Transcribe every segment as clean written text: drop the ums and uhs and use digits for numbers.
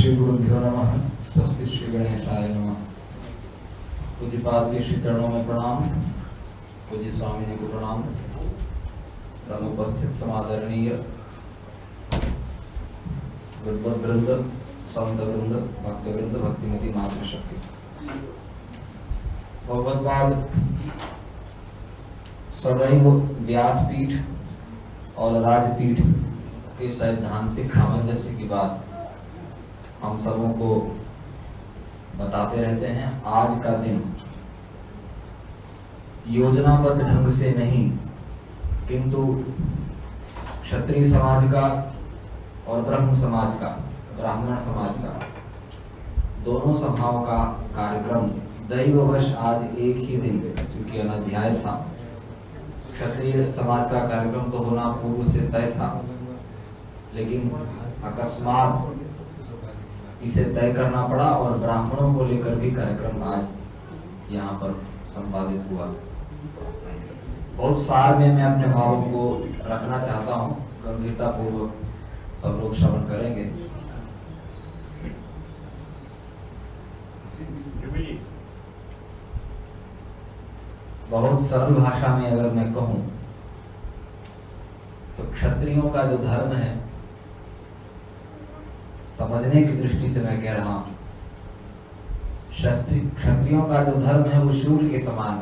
श्री गुरुभ्यो नमः। स्वस्ति श्री गणेशाय नमः। पूज्यपाद के श्री चरणों में प्रणाम। पूज्य स्वामी जी को प्रणाम। समुपस्थित समादरणीय विद्वत वृंद, संत वृंद, भक्त वृंद, भक्तिमती मातृशक्ति। भगवतपाद सदैव व्यासपीठ और राजपीठ के सैद्धांतिक सामंजस्य की बात हम सबों को बताते रहते हैं। आज का दिन योजनाबद्ध ढंग से नहीं, किंतु क्षत्रिय समाज का और ब्रह्म समाज का, ब्राह्मण समाज का, दोनों सभाओं का कार्यक्रम दैववश आज एक ही दिन, क्योंकि अनाध्याय था, क्षत्रिय समाज का कार्यक्रम तो होना पूर्व से तय था, लेकिन अकस्मात इसे तय करना पड़ा और ब्राह्मणों को लेकर भी कार्यक्रम आज यहाँ पर संपादित हुआ। बहुत सार में मैं अपने भावों को रखना चाहता हूँ, गंभीरता पूर्वक सब लोग श्रवण करेंगे। बहुत सरल भाषा में अगर मैं कहूँ तो क्षत्रियों का जो धर्म है, समझने की दृष्टि से मैं कह रहा हूं, क्षत्रियों का जो धर्म है वो शूर के समान।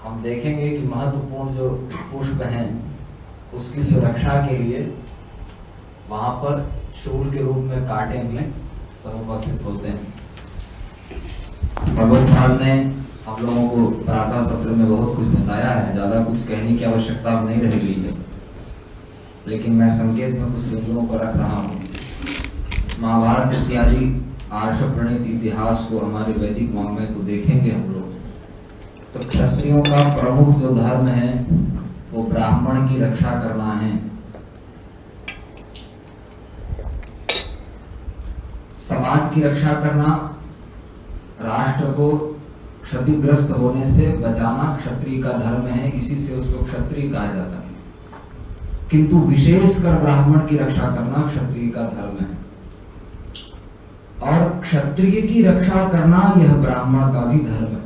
हम देखेंगे कि महत्वपूर्ण जो पुष्प हैं उसकी सुरक्षा के लिए वहां पर शूल के रूप में कांटे भी समुपस्थित होते हैं। भगवतपाद ने हम लोगों को प्रातः सत्र में बहुत कुछ बताया है, ज्यादा कुछ कहने की आवश्यकता नहीं रह गई है, लेकिन मैं संकेत में कुछ बिंदुओं को रख रहा हूँ। महाभारत इत्यादि आर्ष प्रणीत इतिहास को, हमारे वैदिक वाङ्मय को देखेंगे हम लोग, तो क्षत्रियों का प्रमुख जो धर्म है वो ब्राह्मण की रक्षा करना है। समाज की रक्षा करना, राष्ट्र को क्षतिग्रस्त होने से बचाना क्षत्रिय का धर्म है, इसी से उसको क्षत्रिय कहा जाता है। किंतु विशेषकर ब्राह्मण की रक्षा करना क्षत्रिय का धर्म है, और क्षत्रिय की रक्षा करना यह ब्राह्मण का भी धर्म है।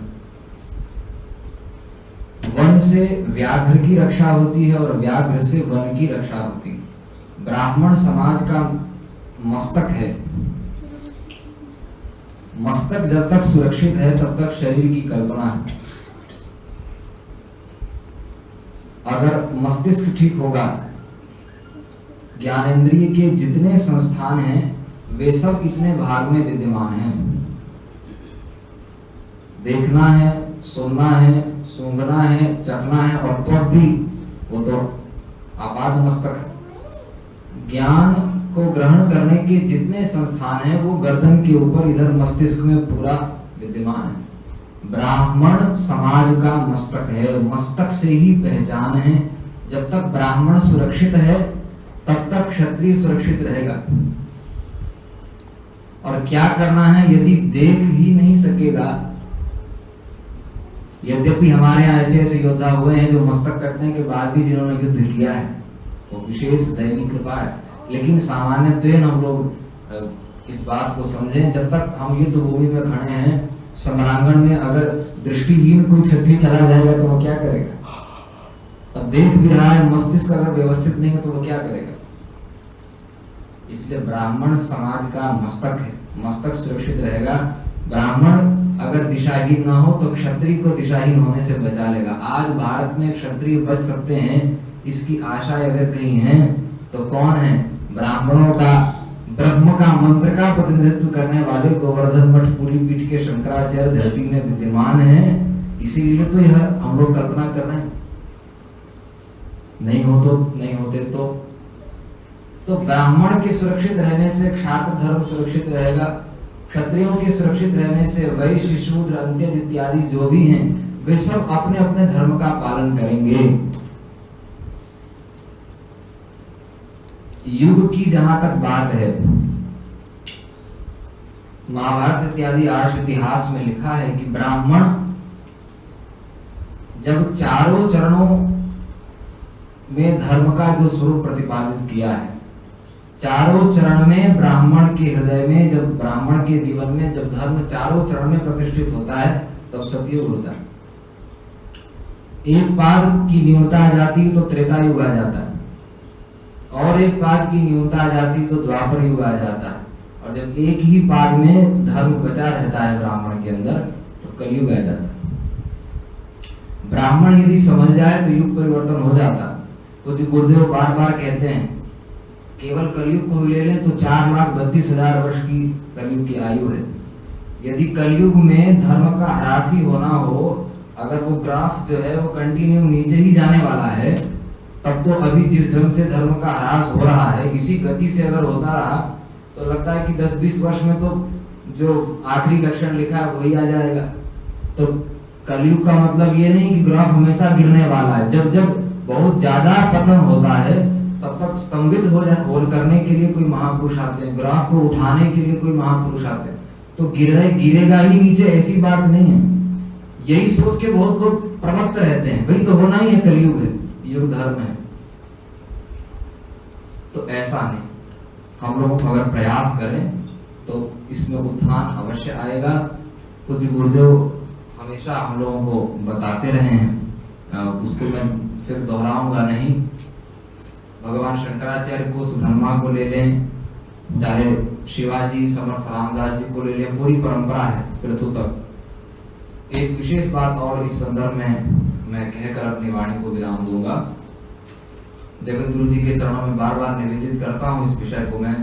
वन से व्याघ्र की रक्षा होती है और व्याघ्र से वन की रक्षा होती है। ब्राह्मण समाज का मस्तक है। मस्तक जब तक सुरक्षित है तब तक शरीर की कल्पना है। अगर मस्तिष्क ठीक होगा, ज्ञानेंद्रिय के जितने संस्थान हैं वे सब इतने भाग में विद्यमान हैं। देखना है, सुनना है, सूंघना है, चखना है, और तो भी वो तो आपाद मस्तक है। ज्ञान को ग्रहण करने के जितने संस्थान हैं वो गर्दन के ऊपर इधर मस्तिष्क में पूरा विद्यमान है। ब्राह्मण समाज का मस्तक है, मस्तक से ही पहचान है। जब तक ब्राह्मण सुरक्षित है तब तक क्षत्रिय सुरक्षित रहेगा। और क्या करना है, यदि देख ही नहीं सकेगा, यद्यपि हमारे यहाँ ऐसे ऐसे योद्धा हुए हैं जो मस्तक कटने के बाद भी जिन्होंने युद्ध किया है, वो विशेष दैवी कृपा है, लेकिन सामान्यतः हम लोग इस बात को समझें, जब तक हम युद्ध भूमि में खड़े हैं, सम्रांगण में अगर दृष्टिहीन कोई क्षत्रिय चला जाएगा तो वो क्या करेगा? अब देख भी रहा है, मस्तिष्क अगर व्यवस्थित नहीं है तो वो क्या करेगा? इसलिए ब्राह्मण समाज का मस्तक है, मस्तक सुरक्षित रहेगा। ब्राह्मण अगर दिशाहीन ना हो तो क्षत्रिय को दिशाहीन होने से बचा लेगा। आज भारत में क्षत्रिय बच सकते हैं, इसकी आशा अगर कहीं है तो कौन है? ब्राह्मणों का, ब्रह्म का मंत्र का प्रतिनिधित्व करने वाले गोवर्धन मठ पूरी पीठ के शंकराचार्य धरती में विद्यमान है। इसीलिए तो यह हम लोग कल्पना कर रहे हैं। नहीं होते तो ब्राह्मण के सुरक्षित रहने से क्षात्र धर्म सुरक्षित रहेगा। क्षत्रियों के सुरक्षित रहने से वैश्य, शूद्र, अंत्यज इत्यादि जो भी हैं वे सब अपने अपने धर्म का पालन करेंगे। युग की जहां तक बात है, महाभारत इत्यादि आर्ष इतिहास में लिखा है कि ब्राह्मण जब चारों चरणों में धर्म का जो स्वरूप प्रतिपादित किया है, चारों चरण में ब्राह्मण के हृदय में, जब ब्राह्मण के जीवन में जब धर्म चारों चरण में प्रतिष्ठित होता है तब सतयुग होता है। एक पाद की न्यूनता आ जाती तो त्रेता युग आ जाता है, और एक पाद की न्यूनता आ जाती तो द्वापर युग आ जाता है, और जब एक ही पाद में धर्म बचा रहता है ब्राह्मण के अंदर तो कलयुग आ जाता है। ब्राह्मण यदि समझ जाए तो युग परिवर्तन हो जाता। तो जो गुरुदेव बार बार कहते हैं केवल कलयुग को ले लें तो 4,32,000 वर्ष की कलयुग की आयु है। यदि कलयुग में धर्म का ह्रास ही होना हो, अगर वो ग्राफ जो है वो कंटिन्यू नीचे ही जाने वाला है, तब तो अभी जिस ढंग से धर्म का ह्रास हो रहा है इसी गति से अगर होता रहा तो लगता है कि 10-20 वर्ष में तो जो आखिरी लक्षण लिखा है वही आ जाएगा। तो कलयुग का मतलब ये नहीं कि ग्राफ हमेशा गिरने वाला है। जब जब बहुत ज्यादा पतन होता है तब तक स्तंभित हो करने के लिए कोई महापुरुष आते हैं, ग्राफ को उठाने के लिए कोई महापुरुष आते हैं। तो गिरेगा ही नीचे, ऐसी बात नहीं है। यही सोच के बहुत लोग प्रमत्त रहते हैं, भाई तो होना ही है, कलयुग है, युग धर्म है। तो ऐसा नहीं, हम लोग अगर प्रयास करें तो इसमें उत्थान अवश्य आएगा। कुछ गुरुदेव हमेशा हम लोगों को बताते रहे हैं, उसको मैं फिर दोहराऊंगा नहीं। भगवान शंकराचार्य को, सुधर्मा को ले लें, चाहे शिवाजी, समर्थ रामदास जी को ले लें, पूरी परंपरा है पृथु तक। एक विशेष बात और इस संदर्भ में मैं कहकर अपनी वाणी को विराम दूंगा। जगत गुरु जी के चरणों में बार बार निवेदित करता हूं इस विषय को मैं।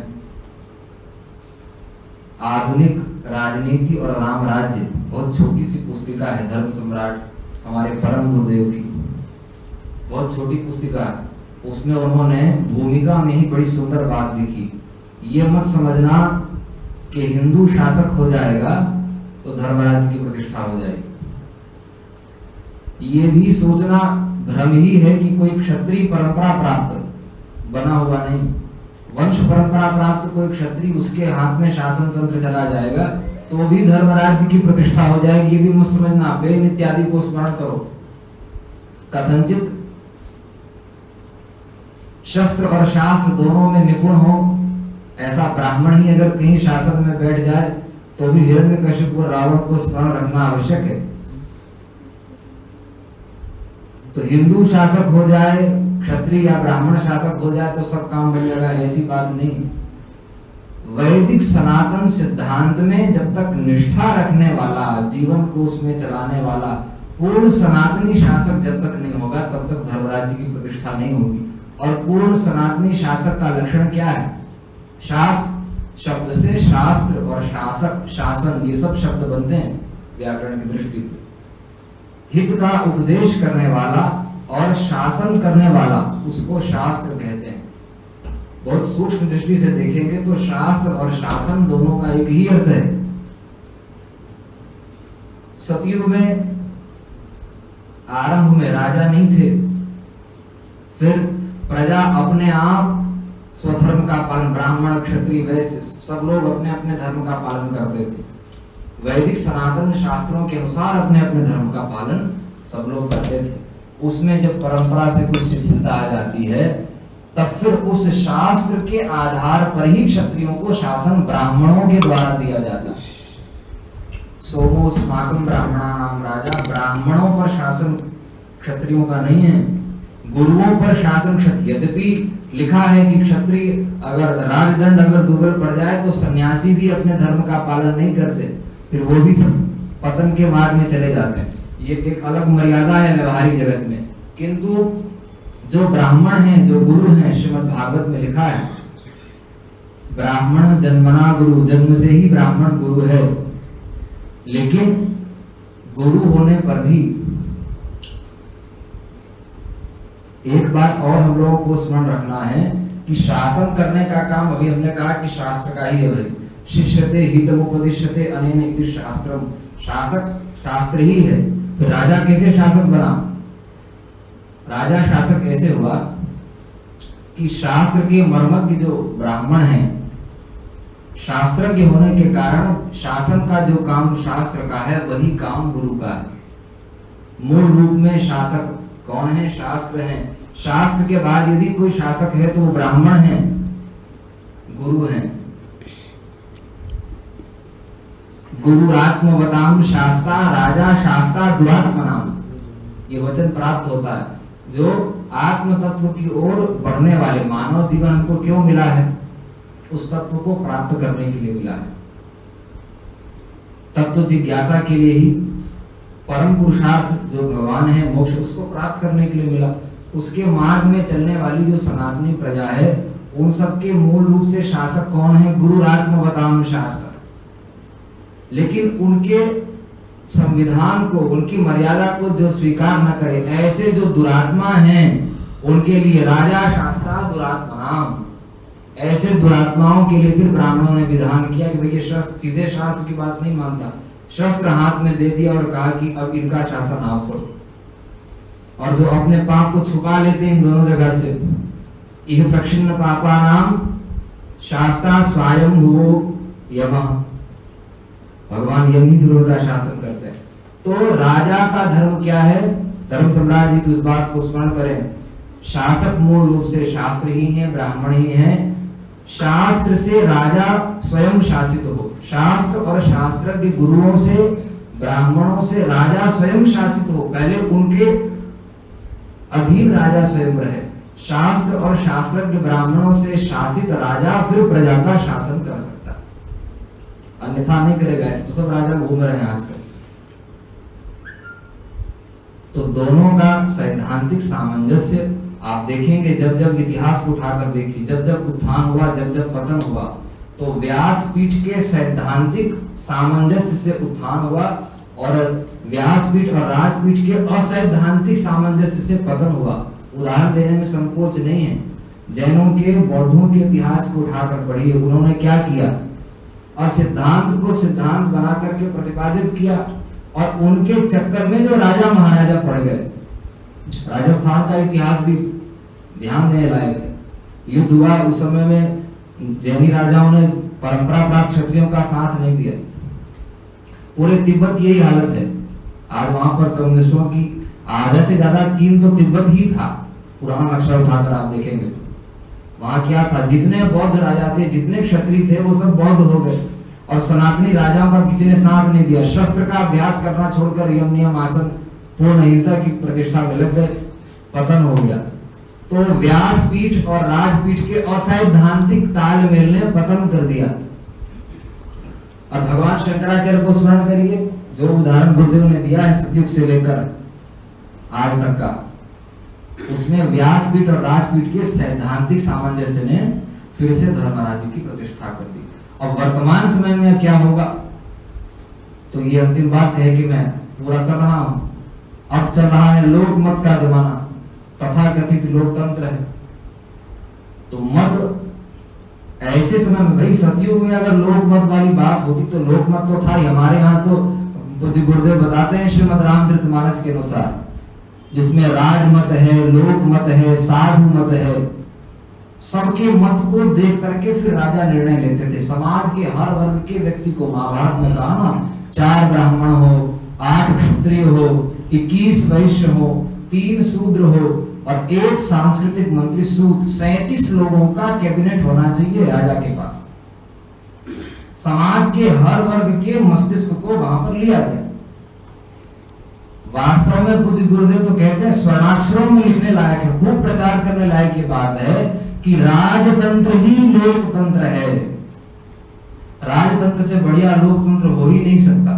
आधुनिक राजनीति और राम राज्य बहुत छोटी सी पुस्तिका है, धर्म सम्राट हमारे परम गुरुदेव की, बहुत छोटी पुस्तिका है। उसमें उन्होंने भूमिका में ही बड़ी सुंदर बात लिखी। ये मत समझना कि हिंदू शासक हो जाएगा तो धर्मराज की प्रतिष्ठा हो जाएगी। ये भी सोचना भ्रम ही है कि कोई क्षत्रिय परंपरा प्राप्त बना हुआ नहीं, वंश परंपरा प्राप्त कोई क्षत्रिय उसके हाथ में शासन तंत्र चला जाएगा तो भी धर्मराज्य की प्रतिष्ठा हो जाएगी। ये भी मत समझना। वेद इत्यादि को स्मरण करो। कथनचित शस्त्र और शास्त्र दोनों में निपुण हो ऐसा ब्राह्मण ही अगर कहीं शासन में बैठ जाए तो भी हिरण्यकशिप और रावण को स्मरण रखना आवश्यक है। तो हिंदू शासक हो जाए, क्षत्रिय या ब्राह्मण शासक हो जाए तो सब काम बन जाएगा, ऐसी बात नहीं। वैदिक सनातन सिद्धांत में जब तक निष्ठा रखने वाला, जीवन को उसमें चलाने वाला पूर्ण सनातनी शासक जब तक नहीं होगा तब तक धर्मराज्य की प्रतिष्ठा नहीं होगी। और पूर्ण सनातनी शासक का लक्षण क्या है? शास्त्र शब्द से शास्त्र और शासक, शासन, ये सब शब्द बनते हैं व्याकरण की दृष्टि से। हित का उपदेश करने वाला और शासन करने वाला उसको शास्त्र कहते हैं। बहुत सूक्ष्म दृष्टि से देखेंगे तो शास्त्र और शासन दोनों का एक ही अर्थ है। सतयुग में आरंभ में राजा नहीं थे, फिर प्रजा अपने आप स्वधर्म का पालन, ब्राह्मण, क्षत्रिय, वैश्य सब लोग अपने अपने धर्म का पालन करते थे। वैदिक सनातन शास्त्रों के अनुसार अपने अपने धर्म का पालन सब लोग करते थे। उसमें जब परंपरा से कुछ शिथिलता आ जाती है तब फिर उस शास्त्र के आधार पर ही क्षत्रियों को शासन ब्राह्मणों के द्वारा दिया जाता है। सोमोस्माकं ब्राह्मणा नाम राजा, ब्राह्मणों पर शासन क्षत्रियों का नहीं है, गुरुओं पर शासन क्षत्रिय। यद्यपि लिखा है कि क्षत्रिय अगर राजदंड अगर दुर्बल पड़ जाए तो सन्यासी भी अपने धर्म का पालन नहीं करते, फिर वो भी पतन के मार्ग में चले जाते हैं। ये एक अलग मर्यादा है व्यवहारिक जगत में। किंतु जो ब्राह्मण हैं, जो गुरु हैं, श्रीमद् भागवत में लिखा है ब्राह्मण जन्मना गुरु, जन्म से ही ब्राह्मण गुरु है। लेकिन गुरु होने पर भी एक बात और हम लोगों को स्मरण रखना है कि शासन करने का काम, अभी हमने कहा कि शास्त्र का ही है भाई, शिष्यते हितमुपदिश्यते अनेन इति शास्त्रम, शासक शास्त्र ही है। तो राजा कैसे शासक बना? राजा शासक ऐसे हुआ कि शास्त्र के मर्मज्ञ जो ब्राह्मण हैं, शास्त्र के होने के कारण शासन का जो काम शास्त्र का है वही काम गुरु का है। मूल रूप में शासक कौन है? शास्त्र है। शास्त्र के बाद यदि कोई शासक है तो वो ब्राह्मण है। गुरु हैं। गुरुरात्म बताम शास्ता राजा शास्ता दुरात्मनाम, ये वचन प्राप्त होता है। जो आत्म तत्व की ओर बढ़ने वाले, मानव जीवन हमको क्यों मिला है? उस तत्व को प्राप्त करने के लिए मिला है। तत्व जिज्ञासा के लिए ही परम पुरुषार्थ जो भगवान है मोक्ष, उसको प्राप्त करने के लिए मिला। उसके मार्ग में चलने वाली जो सनातनी प्रजा है, उन सबके मूल रूप से शासक कौन है? गुरुरात्म बताम शास्त्र। लेकिन उनके संविधान को, उनकी मर्यादा को जो स्वीकार न करे, ऐसे जो दुरात्मा हैं, उनके लिए राजा शास्त्रा दुरात्मनाम, ऐसे दुरात्माओं के लिए फिर ब्राह्मणों ने विधान किया कि भैया शस्त्र, सीधे शास्त्र की बात नहीं मानता, शस्त्र हाथ में दे दिया और कहा कि अब इनका शासन आप करो। और जो अपने पाप को छुपा लेते हैं इन दोनों जगह से, यह प्रक्षिण्ण पापा नाम शास्त्रा स्वयं हो यमः, भगवान यम ही फिर उनका शासन करते हैं। तो राजा का धर्म क्या है? धर्म सम्राट जी की उस बात को स्मरण करें, शासक मूल रूप से शास्त्र ही है, ब्राह्मण ही है। शास्त्र से राजा स्वयं शासित हो, शास्त्र और शास्त्रज्ञ गुरुओं से, ब्राह्मणों से राजा स्वयं शासित हो। पहले उनके अधीन राजा स्वयं रहे। शास्त्र और शास्त्रज्ञ ब्राह्मणों से शासित राजा फिर प्रजा का शासन कर सकता, अन्यथा नहीं करेगा। ऐसे तो सब राजा घूम रहे हैं आजकल। तो दोनों का सैद्धांतिक सामंजस्य आप देखेंगे, जब जब इतिहास को उठाकर देखिए, जब जब उत्थान हुआ, जब जब पतन हुआ, तो व्यासपीठ के सैद्धांतिक सामंजस्य से उत्थान हुआ और व्यासपीठ और राजपीठ के असैद्धांतिक सामंजस्य से पतन हुआ। उदाहरण देने में संकोच नहीं है। जैनों के, बौद्धों के इतिहास को उठाकर पढ़िए, उन्होंने क्या किया? असिद्धांत को सिद्धांत बना करके प्रतिपादित किया, और उनके चक्कर में जो राजा महाराजा पड़ गए। राजस्थान का इतिहास भी ध्यान देने लायक है। युद्ध हुआ, उस समय में जैनी राजाओं ने परंपरा प्राप्त क्षत्रियों का साथ नहीं दिया। पूरे तिब्बत की यही हालत है। आज वहां पर कम्युनिस्टों की आधा से ज्यादा, चीन तो तिब्बत ही था। पुराना नक्शा उठाकर आप देखेंगे तो वहां क्या था? जितने बौद्ध राजा थे, जितने क्षत्रिय थे, वो सब बौद्ध हो गए, और सनातनी राजाओं का किसी ने साथ नहीं दिया। शस्त्र का अभ्यास करना छोड़कर यम नियम आसन पूर्ण अहिंसा की प्रतिष्ठा में लग गए, पतन हो गया। तो व्यासपीठ और राजपीठ के असैद्धांतिक तालमेल ने पतन कर दिया। और भगवान शंकराचार्य को स्मरण करिए, जो उदाहरण गुरुदेव ने दिया है सतयुग से लेकर आज तक का, उसमें व्यासपीठ और राजपीठ के सैद्धांतिक सामंजस्य ने फिर से धर्मराज्य की प्रतिष्ठा कर दी। और वर्तमान समय में क्या होगा? तो ये अंतिम बात है कि मैं पूरा कर रहा हूं। अब चल रहा है लोकमत का जमाना, तथा कथित लोकतंत्र है। तो मत ऐसे समय में, भाई सतयुग में अगर लोकमत वाली बात होती तो लोकमत तो था ही। हमारे यहाँ तो पूज्य गुरुदेव बताते हैं श्रीमद रामचरितमानस के अनुसार, जिसमें राजमत है, लोकमत है, साधु मत है, सबके मत को देख करके फिर राजा निर्णय लेते थे। समाज के हर वर्ग के व्यक्ति को, महाभारत में कहा ना, 4 ब्राह्मण हो, 8 क्षत्रिय हो, 21 वैश्य हो, 3 शूद्र हो और 1 सांस्कृतिक मंत्री सूत, 37 लोगों का कैबिनेट होना चाहिए राजा के पास। समाज के हर वर्ग के मस्तिष्क को वहां पर लिया गया। वास्तव में पूज्य गुरुदेव तो कहते हैं, स्वर्णाक्षरों में लिखने लायक है, खूब प्रचार करने लायक ये बात है कि राजतंत्र ही लोकतंत्र है। राजतंत्र से बढ़िया लोकतंत्र हो ही नहीं सकता।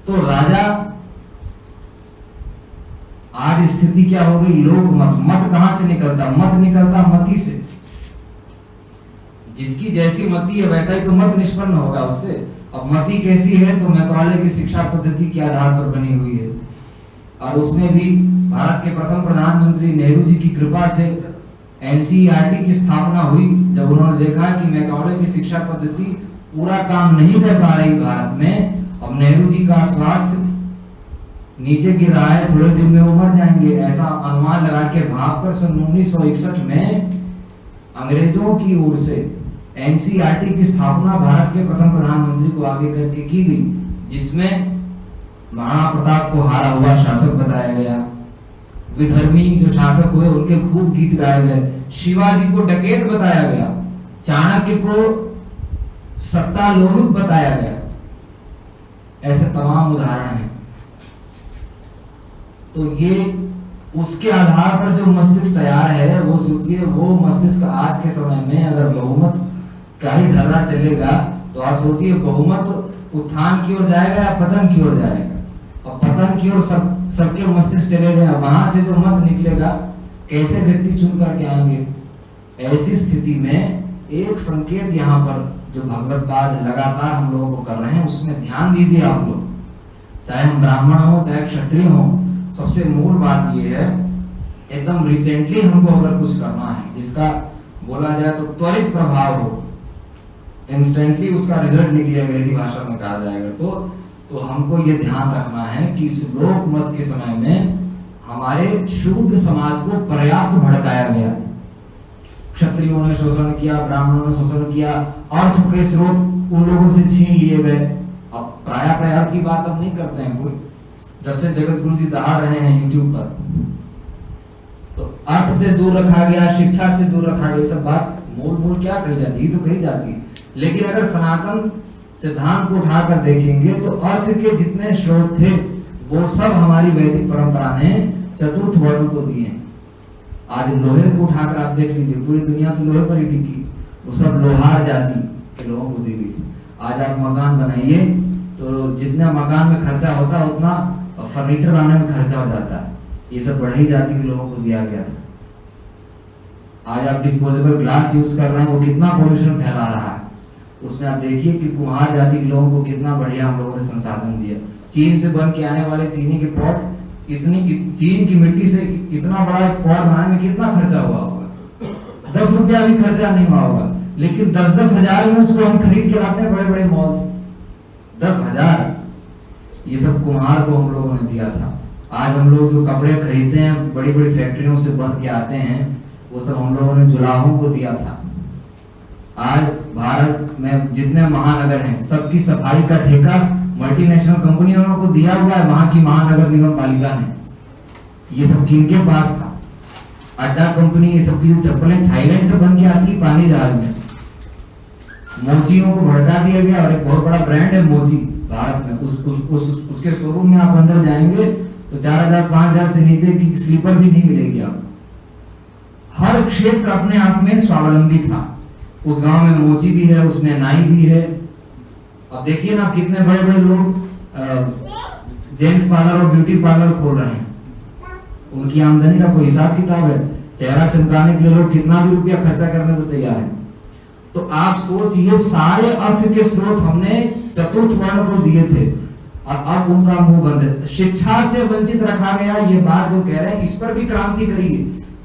तो राजा, आज स्थिति क्या हो गई? लोकमत। मत कहां से निकलता? मत निकलता मति से। जिसकी जैसी मति है वैसा ही तो मत निष्पन्न होगा उससे। अब मति कैसी है? तो मैकाले की शिक्षा पद्धति के आधार पर बनी हुई है, और उसमें भी भारत के प्रथम प्रधानमंत्री नेहरू जी की कृपा से एनसीईआरटी की स्थापना हुई। जब उन्होंने देखा कि मैकाले की शिक्षा पद्धति पूरा काम नहीं कर पा रही भारत में, अब नेहरू जी का स्वास्थ्य नीचे गिर रहा है, थोड़े दिन में वो मर जाएंगे, ऐसा अनुमान लगा के भागकर सन 1961 में अंग्रेजों की ओर से एनसीईआरटी की स्थापना भारत के प्रथम प्रधानमंत्री को आगे करके की गई, जिसमें महाराणा प्रताप को हारा हुआ शासक बताया गया, विधर्मी जो शासक हुए उनके खूब गीत गाए गए, शिवाजी को डकैत बताया गया, चाणक्य को सत्ता लोलुप बताया गया। ऐसे तमाम उदाहरण हैं। तो ये उसके आधार पर जो मस्तिष्क तैयार है, वो सोचिए, वो मस्तिष्क आज के समय में अगर बहुमत का ही ढर्रा चलेगा तो आप सोचिए बहुमत उत्थान की ओर जाएगा या पतन की ओर जाएगा। और पतन की ओर सबके मस्तिष्क चले गए, वहां से जो मत निकलेगा कैसे व्यक्ति चुन करके आएंगे। ऐसी स्थिति में एक संकेत यहाँ पर जो भगवतवाद लगातार हम लोगों को कर रहे हैं उसमें ध्यान दीजिए आप लोग, चाहे हम ब्राह्मण हो चाहे क्षत्रिय हो। सबसे मूल बात यह है, एकदम रिसेंटली हमको अगर कुछ करना है जिसका बोला जाए तो त्वरित प्रभाव हो, इंस्टेंटली उसका रिजल्ट निकले, अंग्रेजी भाषा में कहा जाएगा, तो हमको ये ध्यान रखना है कि इस लोक मत के समय में हमारे शूद्र समाज को पर्याप्त भड़काया गया। क्षत्रियों ने शोषण किया, ब्राह्मणों ने शोषण किया, अर्थ के स्रोत उन लोगों से छीन लिए गए। अब प्राय अर्थ की बात अब नहीं करते हैं कोई, जब से जगत गुरु जी दहाड़ रहे हैं यूट्यूब पर, तो अर्थ से दूर रखा गया, शिक्षा से दूर रखा गया। सब बात मूल क्या कही जाती है, तो कही जाती है। लेकिन अगर सनातन सिद्धांत को उठाकर देखेंगे तो अर्थ के जितने स्रोत थे वो सब हमारी वैदिक परंपरा ने चतुर्थ वर्ण को दिए। आज लोहे को उठाकर आप देख लीजिए, पूरी दुनिया तो लोहे पर ही टिकी, वो सब लोहार जाति के लोगों को दी गई थी। आज आप मकान बनाइए तो जितना मकान में खर्चा होता है उतना फर्नीचर बनाने में खर्चा हो जाता है। ये सब बढ़ई जाति के लोगों को दिया गया था। आज आप डिस्पोजेबल ग्लास यूज कर रहे हैं, वो कितना पोल्यूशन फैला रहा है। उसमें आप देखिए कि कुम्हार जाति के लोगों को कितना बढ़िया हम लोगों ने संसाधन दिया। चीन से बन के आने वाले चीनी के पॉट, चीन की मिट्टी से इतना बड़ा एक पॉट बनाने में कितना खर्चा हुआ होगा, 10 रुपया भी खर्चा नहीं हुआ होगा। लेकिन 10-10 हजार में उसको हम खरीद के लाते हैं बड़े बड़े मॉल से, 10,000। ये सब कुम्हार को हम लोगों ने दिया था। आज हम लोग जो कपड़े खरीदते हैं बड़ी बड़ी फैक्ट्रियों से बन के आते हैं, वो सब हम लोगों ने जुलाहों को दिया था। आज भारत में जितने महानगर हैं सबकी सफाई का ठेका मल्टीनेशनल कंपनियों को दिया हुआ है, वहां की महानगर निगम पालिका ने। ये सब किनके पास था? अड्डा कंपनी, ये सब की चप्पलें थाईलैंड से बन के आती पानी जहाज में। मोचियों को भड़का दिया गया, और एक बहुत बड़ा ब्रांड है मोची भारत में। उसके शोरूम में आप अंदर जाएंगे तो 4,000-5,000 से नीचे की स्लीपर भी नहीं मिलेगी आपको। हर क्षेत्र अपने आप में स्वावलंबी था। उस गांव में मोची भी है, उसमें नाई भी है। अब देखिए ना कितने बड़े बड़े लोग जेंट्स पार्लर और ब्यूटी पार्लर खोल रहे हैं। उनकी आमदनी का कोई हिसाब किताब है। चेहरा चमकाने के लिए लोग कितना भी रुपया खर्चा करने को तैयार है। तो आप सोचिए, सारे अर्थ के स्रोत हमने चतुर्थ वर्ण को दिए थे और अब उनका मुंह बंद है। शिक्षा से वंचित रखा गया, ये बात जो कह रहे हैं इस पर भी क्रांति करिए।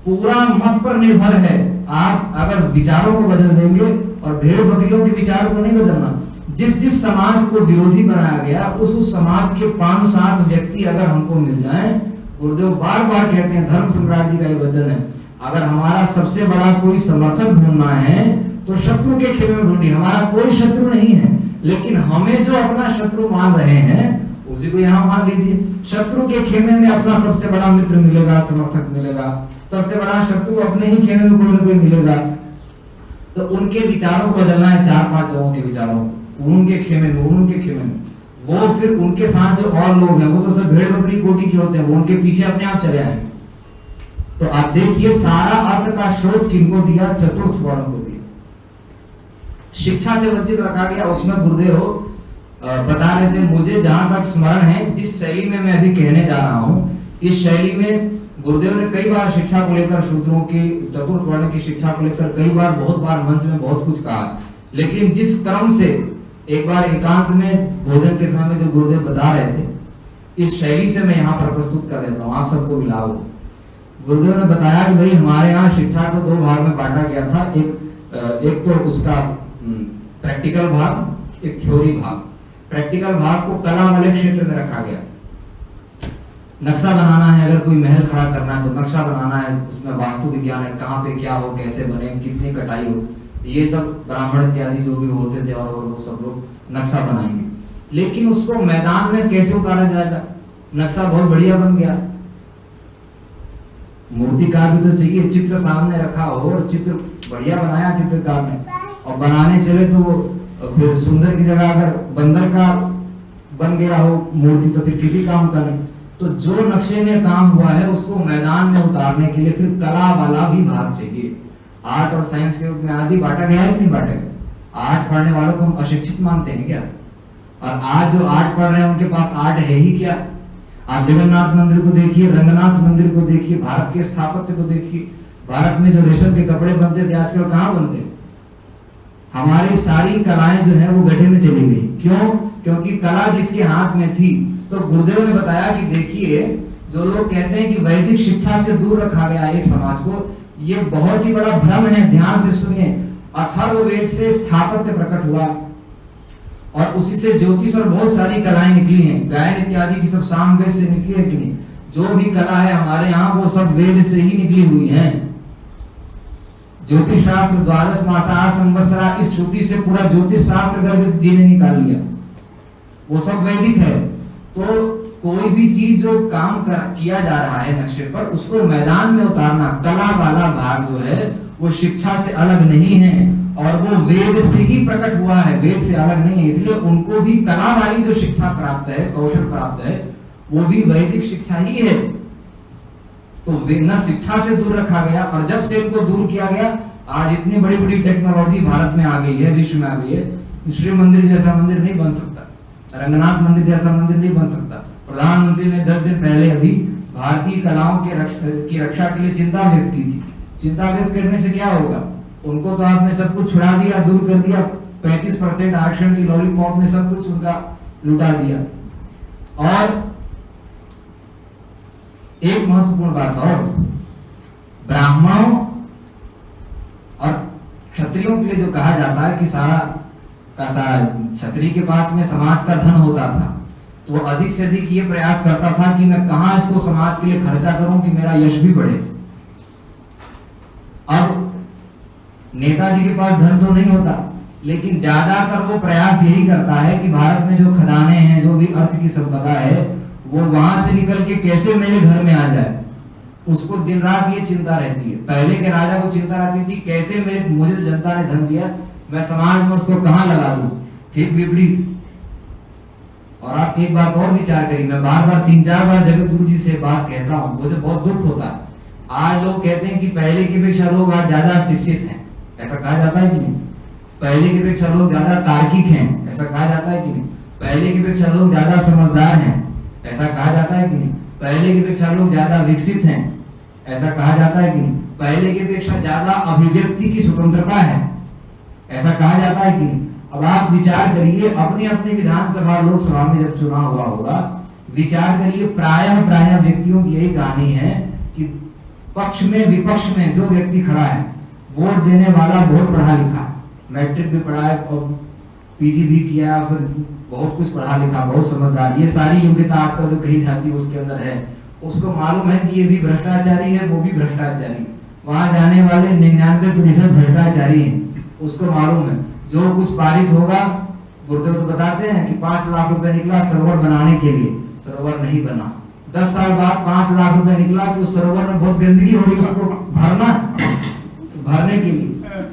पूरा मत पर निर्भर है। आप अगर विचारों को बदल देंगे, और भेड़ बकरियों के विचारों को नहीं बदलना। जिस समाज को विरोधी बनाया गया उस समाज के 5-7 व्यक्ति अगर हमको मिल जाएं, गुरुदेव बार बार कहते हैं, धर्म सम्राट जी का ये वचन है, अगर हमारा सबसे बड़ा कोई समर्थक ढूंढना है तो शत्रु के खेमे में ढूंढिए। हमारा कोई शत्रु नहीं है, लेकिन हमें जो अपना शत्रु मान रहे हैं उसी को यहाँ मान लीजिए। शत्रु के खेमे में अपना सबसे बड़ा मित्र मिलेगा, समर्थक मिलेगा। सबसे बड़ा शत्रु अपने ही खेमे में कोई ना कोई मिलेगा। तो उनके विचारों को बदलना है, 4-5 लोगों के विचारों, उनके खेमे में वो फिर उनके साथ जो और लोग हैं वो तो सब भेड़ बकरी कोटि के होते हैं, वो उनके पीछे अपने आप चले आए। तो आप देखिए, सारा अर्थ का स्रोत किनको दिया? चतुर्थ वर्ण को दिया। शिक्षा से वंचित रखा गया। उसमें गुरुदेव बता रहे थे, मुझे जहां तक स्मरण है, जिस शैली में मैं अभी कहने जा रहा हूं, इस शैली में गुरुदेव ने कई बार शिक्षा को लेकर, शूद्रों की चतुर्थ वर्ण की शिक्षा को लेकर कई बार, बहुत बार मंच में बहुत कुछ कहा। लेकिन जिस क्रम से एक बार एकांत में भोजन के समय में जो गुरुदेव बता रहे थे, इस शैली से मैं यहाँ पर प्रस्तुत कर देता हूँ, आप सबको मिलाओ। गुरुदेव ने बताया कि भाई हमारे यहाँ शिक्षा को 2 भाग में बांटा गया था। एक तो उसका प्रैक्टिकल भाग, एक थ्योरी भाग। प्रैक्टिकल भाग को कला वाले क्षेत्र में रखा गया। नक्शा बनाना है, अगर कोई महल खड़ा करना है तो नक्शा बनाना है, उसमें वास्तु विज्ञान है, कहाँ पे क्या हो, कैसे बने, कितनी कटाई हो, ये सब ब्राह्मण इत्यादि जो भी होते थे और वो सब लोग नक्शा बनाएंगे। लेकिन उसको मैदान में कैसे उतारा जाएगा? नक्शा बहुत बढ़िया बन गया, मूर्तिकार भी तो चाहिए, चित्र सामने रखा हो और चित्र बढ़िया बनाया चित्रकार ने, और बनाने चले तो वो फिर सुंदर की जगह अगर बंदर का बन गया हो मूर्ति तो फिर किसी काम का नहीं। तो जो नक्शे में काम हुआ है उसको मैदान में उतारने के लिए फिर कला वाला भी भाग चाहिए। आर्ट और साइंस के रूप में आदि बांटा गया है कि नहीं बांटा गया? आर्ट पढ़ने वालों को हम अशिक्षित मानते हैं क्या? और आज जो आर्ट पढ़ रहे हैं उनके पास आर्ट है ही क्या? आप जगन्नाथ मंदिर को देखिए, रंगनाथ मंदिर को देखिए, भारत के स्थापत्य को देखिए, भारत में जो रेशम के कपड़े बनते थे आजकल कहाँ बनते हैं? हमारी सारी कलाएं जो है वो गड्ढे में चली गई। क्यों? क्योंकि कला जिसके हाथ में थी। तो गुरुदेव ने बताया कि देखिए, जो लोग कहते हैं कि वैदिक शिक्षा से दूर रखा गया एक समाज को, ये बहुत ही बड़ा भ्रम है। ध्यान से सुनिए, अथर्ववेद से स्थापत्य प्रकट हुआ और उसी से ज्योतिष और बहुत सारी कलाएं निकली हैं। गायन इत्यादि की सब सामवेद से निकली है कि नहीं? जो भी कला है हमारे यहाँ वो सब वेद से ही निकली हुई है। ज्योतिष शास्त्र, द्वादश मासा संवत्सरा, इस श्रुति से पूरा ज्योतिष शास्त्र गर्भ जी ने निकाल लिया, वो सब वैदिक है। तो कोई भी चीज जो काम किया जा रहा है नक्शे पर, उसको मैदान में उतारना, कला वाला भाग जो है वो शिक्षा से अलग नहीं है और वो वेद से ही प्रकट हुआ है, वेद से अलग नहीं है। इसलिए उनको भी कला वाली जो शिक्षा प्राप्त है, कौशल प्राप्त है, वो भी वैदिक शिक्षा ही है। तो न शिक्षा से दूर रखा गया, और जब से इनको दूर किया गया, आज इतनी बड़ी बड़ी टेक्नोलॉजी भारत में आ गई है, विश्व में आ गई है। श्री मंदिर जैसा मंदिर नहीं बन सकता, रंगनाथ मंदिर जैसा मंदिर नहीं बन सकता। प्रधानमंत्री ने 10 दिन पहले अभी भारतीय कलाओं की रक्षा के लिए चिंता व्यक्त की थी। चिंता व्यक्त करने से क्या होगा? उनको तो आपने सब कुछ छुड़ा दिया, दूर कर दिया, 35% आरक्षण की लॉलीपॉप ने सब कुछ उनका लुटा दिया। और एक महत्वपूर्ण बात और, ब्राह्मणों और क्षत्रियों के लिए जो कहा जाता है कि सारा का सारा क्षत्रिय के पास में समाज का धन होता था, तो वो अधिक से अधिक ये प्रयास करता था कि मैं कहां इसको समाज के लिए खर्चा करूं कि मेरा यश भी बढ़े। अब नेताजी के पास धन तो नहीं होता, लेकिन ज्यादातर वो प्रयास यही करता है कि भारत में जो खदानें हैं, जो भी अर्थ की संपदा है, वो वहां से निकल के कैसे मेरे घर में आ जाए, उसको दिन रात ये चिंता रहती है। पहले के राजा को चिंता रहती थी कैसे मुझे जनता ने धन दिया, मैं समाज में उसको कहां लगा दूं। ठीक विपरीत। और आप एक बात और विचार करिए, मैं बार बार 3-4 बार जगत गुरु जी से बात कहता हूं, मुझे बहुत दुख होता है। आज लोग कहते हैं कि पहले की अपेक्षा लोग आज ज्यादा शिक्षित हैं, ऐसा कहा जाता है कि नहीं? पहले की अपेक्षा लोग ज्यादा तार्किक हैं, ऐसा कहा जाता है कि नहीं? पहले की अपेक्षा लोग ज्यादा समझदार हैं, ऐसा कहा जाता है कि नहीं? पहले की अपेक्षा लोग ज्यादा विकसित हैं, ऐसा कहा जाता है कि नहीं? पहले की अपेक्षा ज्यादा अभिव्यक्ति की स्वतंत्रता है, ऐसा कहा जाता है कि नहीं? अब आप विचार करिए, अपनी अपनी विधानसभा लोकसभा में जब चुनाव हुआ होगा, विचार करिए, प्रायः व्यक्तियों की यही कहानी है कि पक्ष में विपक्ष में जो व्यक्ति खड़ा है, वोट देने वाला बहुत पढ़ा लिखा, मैट्रिक भी पढ़ा है और पीजी भी किया, फिर बहुत कुछ पढ़ा लिखा, बहुत समझदार, ये सारी योग्यता आजकल जो कही जाती है उसके अंदर है। उसको मालूम है कि ये भी भ्रष्टाचारी है, वो भी भ्रष्टाचारी, वहां जाने वाले 99% भ्रष्टाचारी हैं, उसको मालूम है। जो कुछ पारित होगा, गुरुदेव तो बताते हैं कि 5 लाख रुपए निकला सरोवर बनाने के लिए, सरोवर नहीं बना। 10 साल बाद 5 लाख रुपए निकला कि उस सरोवर में बहुत गंदगी हो रही है, उसको भरने के लिए।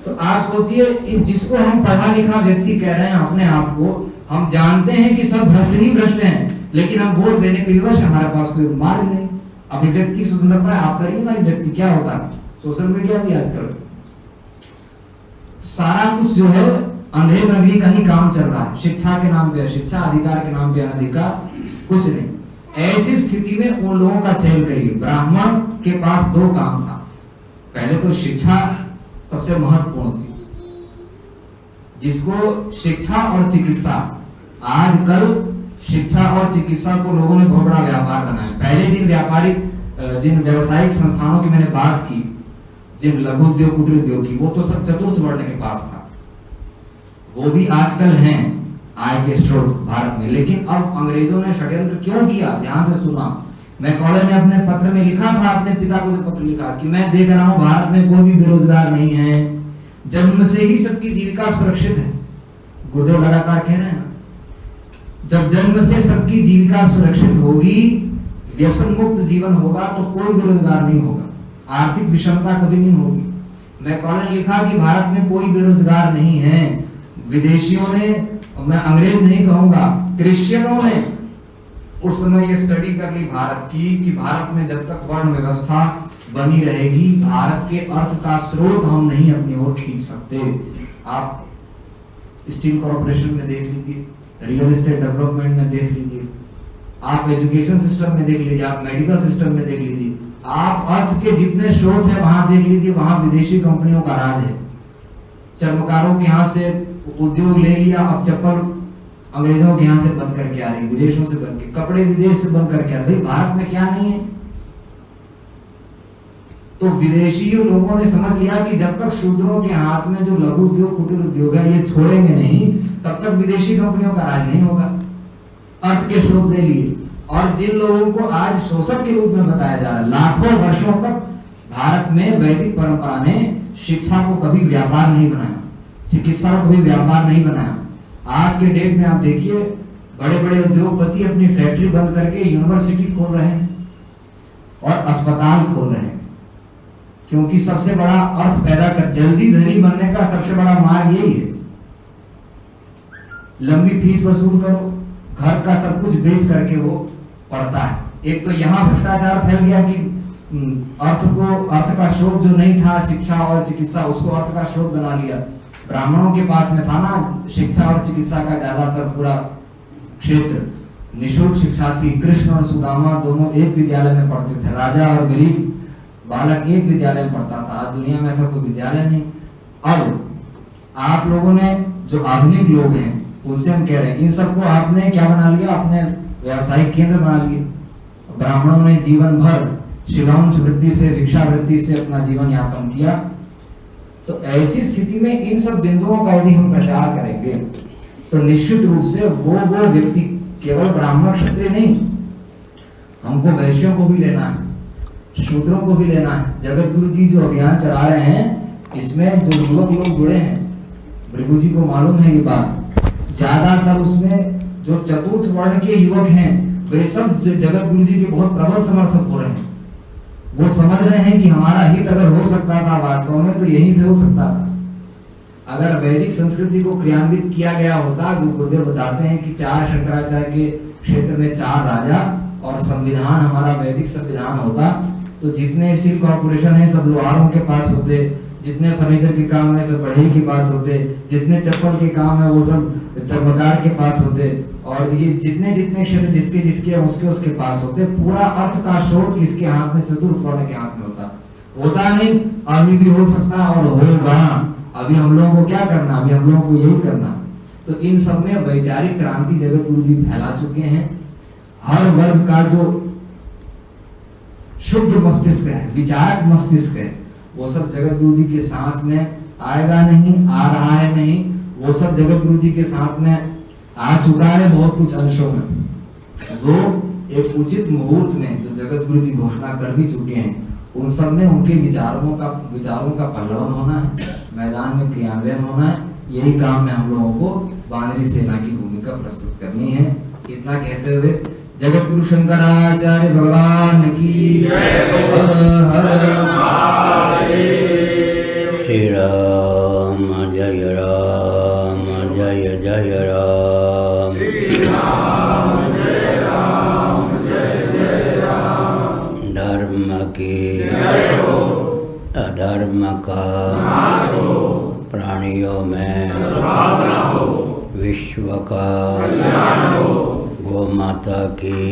तो आप सोचिए, जिसको हम पढ़ा लिखा व्यक्ति कह रहे हैं अपने आप को, हम जानते हैं कि सब भ्रष्ट ही भ्रष्ट हैं, लेकिन हम वोट देने के विवश, हमारे पास कोई मार्ग नहीं। अभिव्यक्ति स्वतंत्रता है, आप करिए ना व्यक्ति क्या होता है, सोशल मीडिया भी आजकल सारा कुछ जो है अंधेर नगरी का ही काम चल रहा है। शिक्षा के नाम पे शिक्षा, अधिकार के नाम पे अनधिकार, कुछ नहीं। ऐसी स्थिति में उन लोगों का चयन करिए। ब्राह्मण के पास 2 काम था, पहले तो शिक्षा सबसे महत्वपूर्ण थी, जिसको शिक्षा और चिकित्सा, आजकल शिक्षा और चिकित्सा को लोगों ने बहुत बड़ा व्यापार बनाया। पहले जिन व्यावसायिक संस्थानों की मैंने बात की, जिन लघु उद्योग कुटीर उद्योग की, वो तो सब चतुर्थ वर्ण के पास था, वो भी आजकल हैं आय के स्रोत भारत में। लेकिन अब अंग्रेजों ने षड्यंत्र क्यों किया, ध्यान से सुना। मैकॉले ने अपने पत्र में लिखा था, अपने पिता को जो पत्र लिखा कि मैं देख रहा हूं भारत में कोई भी बेरोजगार नहीं है, जन्म से ही सबकी जीविका सुरक्षित है। गुरुदेव लगातार कह रहे हैं ना, जब जन्म से सबकी जीविका सुरक्षित होगी, व्यसन मुक्त जीवन होगा, तो कोई बेरोजगार नहीं होगा। आर्थिक विषमता कभी नहीं होगी। मैकॉले ने लिखा कि भारत में कोई बेरोजगार नहीं है। विदेशियों ने, मैं अंग्रेज नहीं कहूंगा, क्रिश्चियनों ने उस समय ये स्टडी कर ली भारत की कि भारत में जब तक वर्ण व्यवस्था बनी रहेगी, भारत के अर्थ का स्रोत हम नहीं अपनी ओर खींच सकते। आप स्टील कॉर्पोरेशन में देख लीजिए, रियल एस्टेट डेवलपमेंट में देख लीजिए, आप एजुकेशन सिस्टम में देख लीजिए, आप मेडिकल सिस्टम में देख लीजिए, आप अर्थ के जितने स्रोत है वहां देख लीजिए, वहां विदेशी कंपनियों का राज है। चर्मकारों के यहाँ से उद्योग ले लिया, अब चप्पल अंग्रेजों के यहाँ से बन करके आ रही, विदेशों से बन के, कपड़े विदेश से बन करके आ रहे। भाई भारत में क्या नहीं है? तो विदेशी लोगों ने समझ लिया कि जब तक शूद्रों के हाथ में जो लघु उद्योग कुटीर उद्योग है ये छोड़ेंगे नहीं, तब तक विदेशी कंपनियों का राज नहीं होगा। अर्थ के स्रोत ले लिए, और जिन लोगों को आज शोषक के रूप में बताया जा रहा है, लाखों वर्षों तक भारत में वैदिक परंपरा ने शिक्षा को कभी व्यापार नहीं बनाया, चिकित्सा को कभी व्यापार नहीं बनाया। आज के डेट में आप देखिए, बड़े बड़े उद्योगपति अपनी फैक्ट्री बंद करके यूनिवर्सिटी खोल रहे हैं और अस्पताल खोल रहे हैं, क्योंकि सबसे बड़ा अर्थ पैदा कर, जल्दी धनी बनने का सबसे बड़ा मार्ग यही है। लंबी फीस वसूल करो, घर का सब कुछ बेच करके वो पढ़ता है। एक तो यहाँ भ्रष्टाचार फैल गया कि अर्थ का स्रोत जो नहीं था शिक्षा और चिकित्सा, उसको अर्थ का स्रोत बना लिया। ब्राह्मणों के पास में था ना शिक्षा और चिकित्सा का ज्यादातर पूरा क्षेत्र, निःशुल्क शिक्षा थी। कृष्ण और सुदामा दोनों एक विद्यालय में पढ़ते थे, राजा और गरीब बालक एक विद्यालय में पढ़ता था। आज दुनिया में ऐसा कोई विद्यालय नहीं। अब आप लोगों ने, जो आधुनिक लोग हैं, उनसे हम कह रहे हैं, इन सबको आपने क्या बना लिया? अपने व्यावसायिक केंद्र बना लिए। ब्राह्मणों ने जीवन भर शिलांश वृत्ति से, भिक्षा वृत्ति से अपना जीवन यापन किया। तो ऐसी स्थिति में इन सब बिंदुओं का यदि हम प्रचार करेंगे तो निश्चित रूप से वो व्यक्ति, केवल ब्राह्मण क्षत्रिय नहीं, हमको वैश्यों को भी लेना है, शूद्रों को भी लेना है। जगत गुरु जी जो अभियान चला रहे हैं, इसमें जो युवक लोग जुड़े हैं, भृगु जी को मालूम है ये बात, ज्यादातर उसमें जो चतुर्थ वर्ण के युवक हैं, वे सब जगत गुरु जी के बहुत प्रबल समर्थक हो रहे हैं। वो समझ रहे हैं कि हमारा हित अगर हो सकता था वास्तव में, तो यहीं से हो सकता था। अगर वैदिक संस्कृति को क्रियान्वित किया गया होता, जो गुरुदेव बताते हैं कि 4 शंकराचार्य के क्षेत्र में 4 राजा और संविधान हमारा वैदिक संविधान होता, तो जितने स्टील कॉर्पोरेशन है सब लोहारों के पास होते, जितने फर्नीचर के काम है सब बढ़ई के पास होते, जितने चप्पल के काम है वो सब चर्मकार के पास होते, और ये जितने जितने क्षेत्र जिसके जिसके उसके पास होते। पूरा अर्थ का स्रोत किसके हाथ में? चतुर्थ वर्ण के हाथ में होता नहीं। अभी भी हो सकता और होगा। अभी हम लोगों को क्या करना? अभी हम लोगों को यही करना। तो इन सब में वैचारिक क्रांति जगत गुरु जी फैला चुके हैं। हर वर्ग का जो शुद्ध मस्तिष्क है, विचारक मस्तिष्क है, वो सब जगत गुरु जी के साथ में आएगा नहीं, आ रहा है नहीं, वो सब जगत गुरु जी के साथ में आ चुका है बहुत कुछ अंशों में। वो एक उचित मुहूर्त में जो जगत गुरु जी घोषणा कर भी चुके हैं, उन सब में उनके विचारों का पल्लवन होना है, मैदान में क्रियान्वयन होना है। यही काम में हम लोगों को वानरी सेना की भूमिका प्रस्तुत करनी है। इतना कहते हुए जगत गुरु शंकराचार्य भगवान की जय। श्री राम जय राम जय जय राम, श्री राम जय राम, धर्म की जय हो, अधर्म का नाश हो, प्राणियों में सद्भावना हो, विश्व का कल्याण हो, गौ माता की